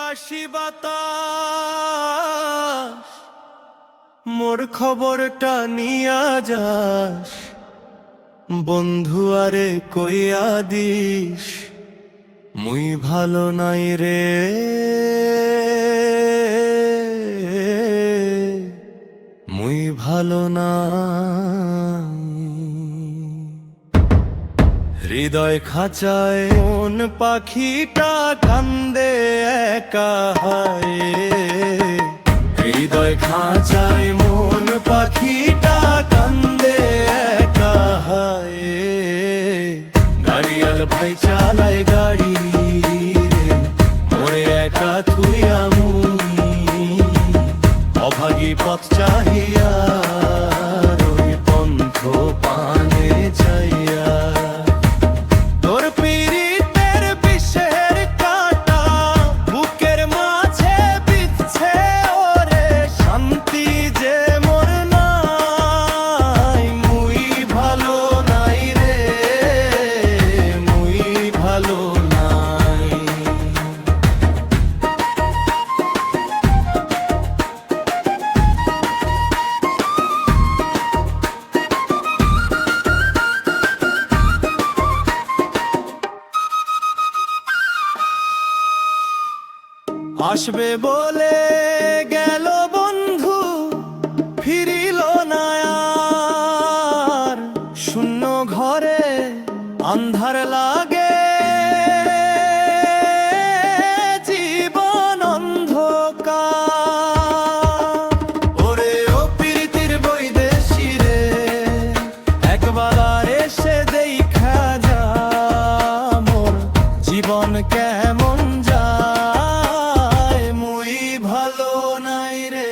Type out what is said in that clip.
আসি বাতাস, মোর খবরটা নিয়া যাস। বন্ধু আরে কইয়া দিস, মুই ভালো নাই রে, মুই ভালো নাই। হৃদয় খাঁচায় মন পাখিটা কান্দে একা হায়। হৃদয় খাঁচায় মন পাখিটা কান্দে একা হায়। গাড়িয়াল ভাই চালায় গাড়ি রে, মোরে একা থুইয়া মুই অভাগী পথ চাহিয়া ওই পন্থ পানে চাইয়া। তোর পীড়িতের বিষের কাঁটা বুকের মাঝে বিচ্ছে ওরে, শান্তি যে মোর নাই। মুই ভালো নাই রে, মুই ভালো নাই। আসবে বলে গেল বন্ধু, ফিরিল না আর। শূন্য ঘরে আন্ধার লাগে, জীবন অন্ধকার। ওরে ও প্রীতির বৈদেশী রে, একবার এসে দেখা যা মোর জীবন কেমন যায়। মুই ভালো নাই রে,